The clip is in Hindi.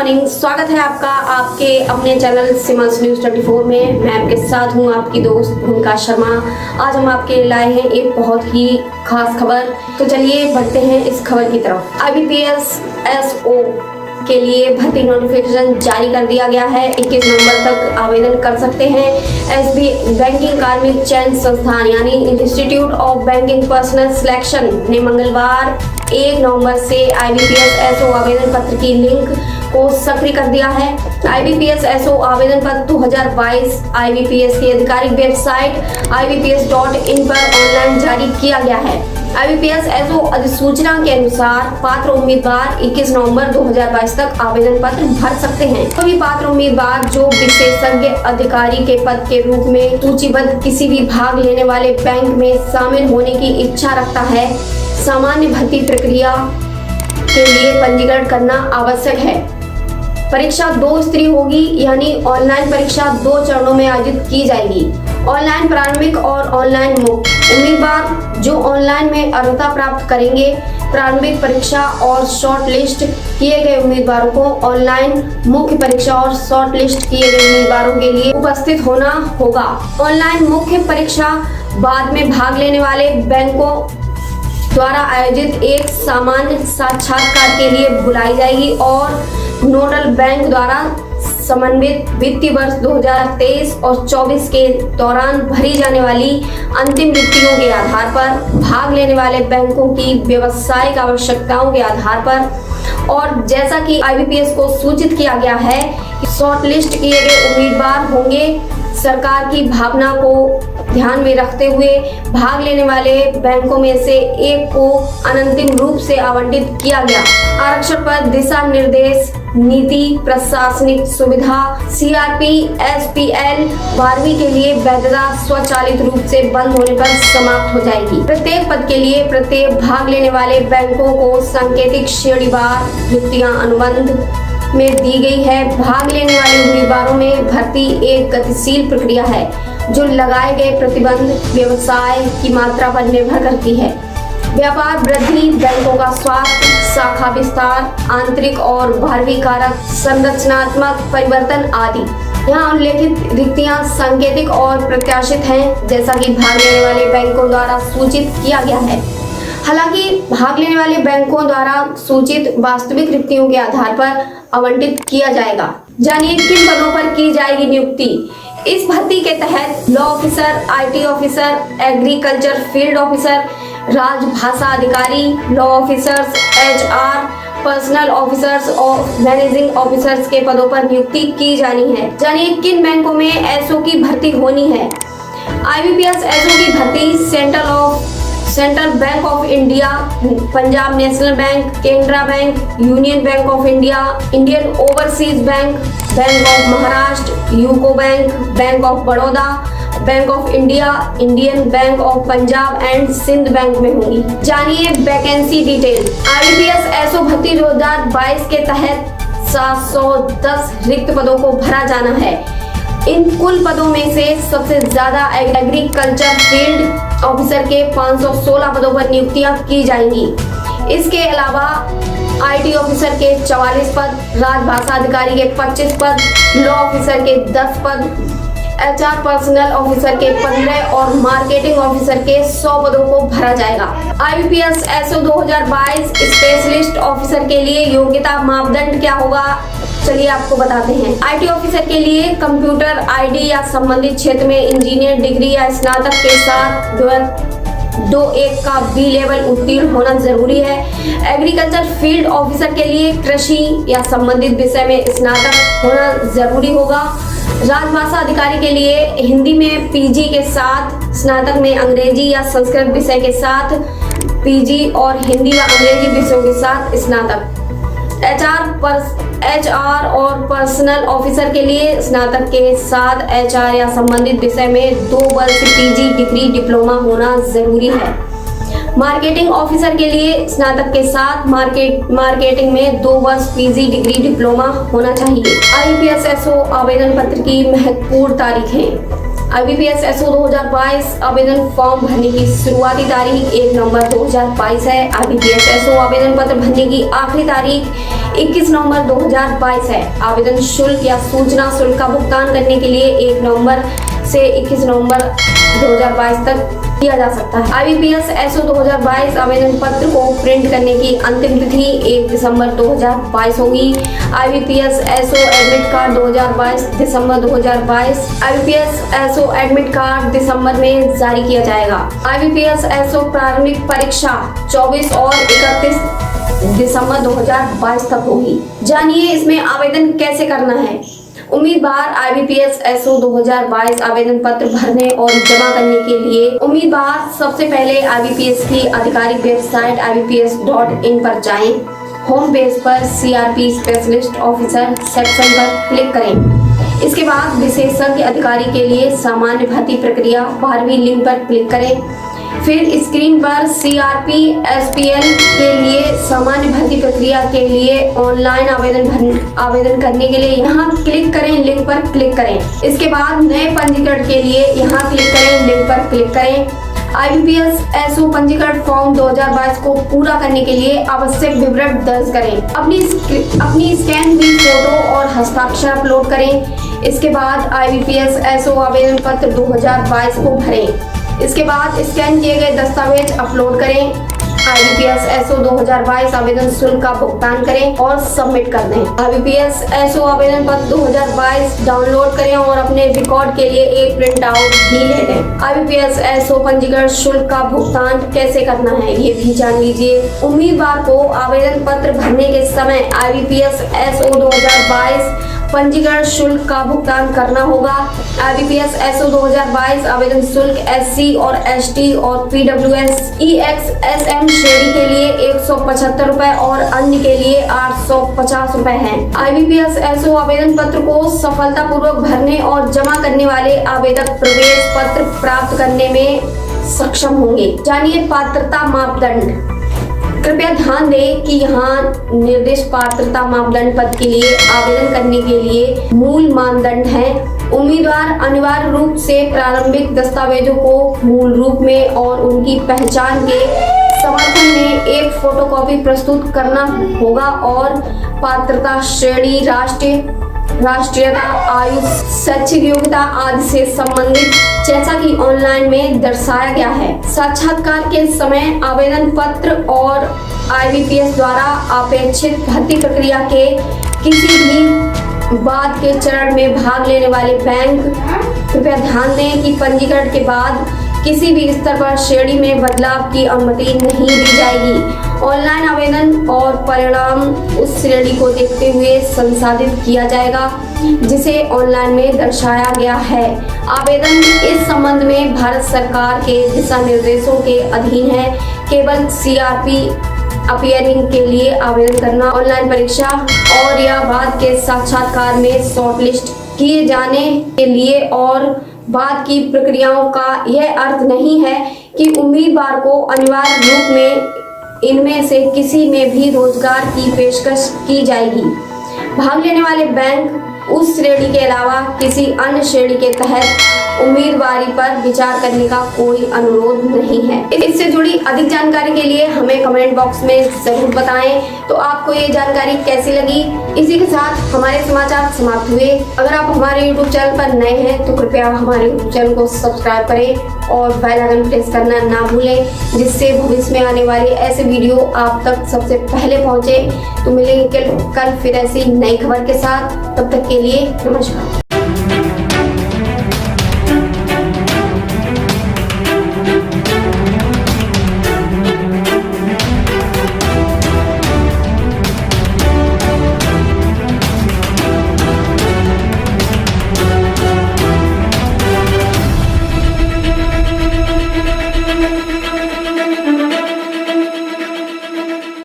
मॉर्निंग, स्वागत है आपका आपके अपने चैनल सीमांस न्यूज 24 में। मैं आपके साथ हूं आपकी दोस्त भूमिका शर्मा। आज हम आपके लिए लाए हैं एक बहुत ही खास खबर। तो चलिए बढ़ते हैं इस खबर की तरफ। IBPS SO के लिए भर्ती नोटिफिकेशन जारी कर दिया गया है। 21 नवंबर तक आवेदन कर सकते हैं। SB बैंकिंग कार्मिक चयन संस्थान यानी institute of banking personal selection ने मंगलवार 1 नवंबर से IBPS SO आवेदन पत्र की लिंक को सक्रिय कर दिया है। IBPS SO आवेदन पत्र 2022 IBPS की आधिकारिक वेबसाइट ibps.in पर ऑनलाइन जारी किया गया है। IBPS SO अधिसूचना के अनुसार पात्र उम्मीदवार 21 नवंबर 2022 तक आवेदन पत्र भर सकते हैं। सभी पात्र उम्मीदवार जो विशेषज्ञ अधिकारी के पद के रूप में सूचीबद्ध किसी भी भाग लेने वाले बैंक में शामिल होने की इच्छा रखता है, सामान्य भर्ती प्रक्रिया के लिए पंजीकरण करना आवश्यक है। परीक्षा 2 स्तरीय होगी, यानी ऑनलाइन परीक्षा 2 चरणों में आयोजित की जाएगी। ऑनलाइन प्रारंभिक और ऑनलाइन मुख्य। उम्मीदवार जो ऑनलाइन में अर्हता प्राप्त करेंगे, प्रारंभिक परीक्षा और शॉर्ट लिस्ट किए गए उम्मीदवारों को ऑनलाइन मुख्य परीक्षा और शॉर्ट लिस्ट किए गए उम्मीदवारों के लिए उपस्थित होना होगा। ऑनलाइन मुख्य परीक्षा बाद में भाग लेने वाले बैंकों द्वारा आयोजित एक सामान्य साक्षात्कार के लिए बुलाई जाएगी और नोडल बैंक द्वारा समन्वित वित्तीय वर्ष 2023 और 24 के दौरान भरी जाने वाली अंतिम रिक्तियों के आधार पर भाग लेने वाले बैंकों की व्यावसायिक आवश्यकताओं के आधार पर और जैसा कि IBPS को सूचित किया गया है कि शॉर्टलिस्ट किए गए उम्मीदवार होंगे। सरकार की भावना को ध्यान में रखते हुए भाग लेने वाले बैंकों में से एक को अनंतिम रूप से आवंटित किया गया। आरक्षण पर दिशा निर्देश, नीति, प्रशासनिक सुविधा, CRP SPL 12वीं के लिए वैधता स्वचालित रूप से बंद होने पर समाप्त हो जाएगी। प्रत्येक पद के लिए प्रत्येक भाग लेने वाले बैंकों को सांकेतिक श्रेणीवार रिक्तियां अनुबंध में दी गई है। भाग लेने वाले उम्मीदवारों में भर्ती एक गतिशील प्रक्रिया है जो लगाए गए प्रतिबंध व्यवसाय की मात्रा पर निर्भर करती है। व्यापार वृद्धि, बैंकों का स्वास्थ्य, शाखा विस्तार, आंतरिक और बाहरी कारक, संरचनात्मक परिवर्तन आदि। यहाँ उल्लेखित रिक्तियां सांकेतिक और प्रत्याशित हैं, जैसा कि भाग लेने वाले बैंकों द्वारा सूचित किया गया है। हालांकि भाग लेने वाले बैंकों द्वारा सूचित वास्तविक रिक्तियों के आधार पर आवंटित किया जाएगा। जानिए किन पदों पर की जाएगी नियुक्ति। इस भर्ती के तहत law officer, IT officer, agriculture field officer, राजभाषा अधिकारी, law officers, HR, personal officers और मैनेजिंग ऑफिसर्स के पदों पर नियुक्ति की जानी है। जानिए किन बैंकों में SO की भर्ती होनी है। IBPS SO की भर्ती central bank of India, Punjab national bank, Canara bank, union bank of India, Indian overseas bank, bank of Maharashtra, UCO bank, bank of Baroda, bank of India, Indian bank of Punjab and Sind bank में होंगी। जानिए वैकेंसी डिटेल। IBPS SO भर्ती 2022 के तहत 710 रिक्त पदों को भरा जाना है। इन कुल पदों में से सबसे ज्यादा एग्रीकल्चर फील्ड ऑफिसर के 516 पदों पर नियुक्तियां की जाएंगी। इसके अलावा IT ऑफिसर के 44 पद, राजभाषा अधिकारी के 25 पद, लॉ ऑफिसर के 10 पद, HR पर्सनल ऑफिसर के 15 और मार्केटिंग ऑफिसर के 100 पदों को भरा जाएगा। IBPS SO 2022 स्पेशलिस्ट ऑफिसर के लिए योग्यता मापदंड क्या होगा, चलिए आपको बताते हैं। IT ऑफिसर के लिए कंप्यूटर ID या संबंधित क्षेत्र में इंजीनियर डिग्री या स्नातक के साथ 2-1 का B लेवल उत्तीर्ण होना जरूरी है। एग्रीकल्चर फील्ड ऑफिसर के लिए कृषि या संबंधित विषय में स्नातक होना जरूरी होगा। राजभाषा अधिकारी के लिए हिंदी में PG के साथ, स्नातक में अंग्रेजी या संस्कृत विषय के साथ PG और हिंदी व अंग्रेजी विषयों के साथ स्नातक। HR और पर्सनल ऑफिसर के लिए स्नातक के साथ HR या संबंधित विषय में 2 वर्ष PG डिग्री डिप्लोमा होना जरूरी है। मार्केटिंग ऑफिसर के लिए स्नातक के साथ मार्केटिंग में 2 वर्ष PG डिग्री डिप्लोमा होना चाहिए। IBPS SO आवेदन पत्र की महत्वपूर्ण तारीखें। IBPS SO 2022 आवेदन फॉर्म भरने की शुरुआती तारीख 1 नवंबर 2022 है। IBPS SO आवेदन पत्र भरने की आखिरी तारीख 21 नवंबर 2022 है। आवेदन शुल्क या सूचना शुल्क का भुगतान करने के लिए 1 नवंबर से 21 नवंबर 2022 तक किया जा सकता है। IBPS SO 2022 आवेदन पत्र को प्रिंट करने की अंतिम तिथि 1 दिसंबर 2022 होगी। IBPS SO एडमिट कार्ड 2022 दिसंबर 2022 IBPS SO एडमिट कार्ड दिसंबर में जारी किया जाएगा। IBPS SO प्रारंभिक परीक्षा 24 और 31 दिसंबर 2022 तक होगी। जानिए इसमें आवेदन कैसे करना है। उम्मीदवार IBPS SO 2022 आवेदन पत्र भरने और जमा करने के लिए उम्मीदवार सबसे पहले IBPS की आधिकारिक वेबसाइट ibps.in पर जाएं। होम पेज पर CRP स्पेशलिस्ट ऑफिसर सेक्शन पर क्लिक करें। इसके बाद विशेषज्ञ अधिकारी के लिए सामान्य भर्ती प्रक्रिया 12वीं लिंक पर क्लिक करें। फिर स्क्रीन पर CRP SPL के लिए सामान्य भर्ती प्रक्रिया के लिए ऑनलाइन आवेदन करने के लिए यहाँ क्लिक करें, लिंक पर क्लिक करें। इसके बाद नए पंजीकरण के लिए यहाँ क्लिक करें, लिंक पर क्लिक करें। IBPS SO पंजीकरण फॉर्म 2022 को पूरा करने के लिए आवश्यक विवरण दर्ज करें। अपनी स्कैन हुई फोटो और हस्ताक्षर अपलोड करें। इसके बाद IBPS SO आवेदन पत्र 2022 को भरें। इसके बाद स्कैन किए गए दस्तावेज अपलोड करें। IBPS SO 2022 आवेदन शुल्क का भुगतान करें और सबमिट कर दें। IBPS SO आवेदन पत्र 2022 डाउनलोड करें और अपने रिकॉर्ड के लिए एक प्रिंट आउट भी ले लें। IBPS SO पंजीकरण शुल्क का भुगतान कैसे करना है ये भी जान लीजिए। उम्मीदवार को आवेदन पत्र भरने के समय IBPS SO 2022 पंजीकरण शुल्क का भुगतान करना होगा। IBPS SO 2022 आवेदन शुल्क SC और ST और PWS EXSM श्रेणी के लिए 175 रुपए और अन्य के लिए 850 रुपए है। IBPS SO आवेदन पत्र को सफलतापूर्वक भरने और जमा करने वाले आवेदक प्रवेश पत्र प्राप्त करने में सक्षम होंगे। जानिए पात्रता मापदंड। कृपया ध्यान दें कि यहाँ निर्दिष्ट पात्रता मापदंड पद के लिए आवेदन करने के लिए मूल मानदंड हैं। उम्मीदवार अनिवार्य रूप से प्रारंभिक दस्तावेजों को मूल रूप में और उनकी पहचान के समर्थन में एक फोटोकॉपी प्रस्तुत करना होगा और पात्रता श्रेणी राष्ट्रीयता, आयु, शैक्षिक योग्यता आदि से संबंधित जैसा कि ऑनलाइन में दर्शाया गया है। साक्षात्कार के समय आवेदन पत्र और IBPS द्वारा अपेक्षित भर्ती प्रक्रिया के किसी भी बाद के चरण में भाग लेने वाले बैंक कृपया ध्यान दें कि पंजीकरण के बाद किसी भी स्तर पर श्रेणी में बदलाव की अनुमति नहीं दी जाएगी। ऑनलाइन आवेदन और परिणाम उस श्रेणी को देखते हुए संसाधित किया जाएगा जिसे ऑनलाइन में दर्शाया गया है। आवेदन इस संबंध में भारत सरकार के दिशा निर्देशों के अधीन है। केवल CRP अपीयरिंग के लिए आवेदन करना, ऑनलाइन परीक्षा और या बाद के साक्षात्कार में शॉर्टलिस्ट किए जाने के लिए और बाद की प्रक्रियाओं का यह अर्थ नहीं है कि उम्मीदवार को अनिवार्य रूप में इनमें से किसी में भी रोजगार की पेशकश की जाएगी। भाग लेने वाले बैंक उस श्रेणी के अलावा किसी अन्य श्रेणी के तहत उम्मीदवारी पर विचार करने का कोई अनुरोध नहीं है। इससे जुड़ी अधिक जानकारी के लिए हमें कमेंट बॉक्स में जरूर बताएं। तो आपको ये जानकारी कैसी लगी। इसी के साथ हमारे समाचार समाप्त हुए। अगर आप हमारे YouTube चैनल पर नए हैं तो कृपया हमारे YouTube चैनल को सब्सक्राइब करें और बेल आइकन प्रेस करना ना भूलें, जिससे भविष्य में आने वाले ऐसे वीडियो आप तक सबसे पहले पहुंचे। तो मिलेंगे कल फिर ऐसी नई खबर के साथ। तब तक के लिए नमस्कार।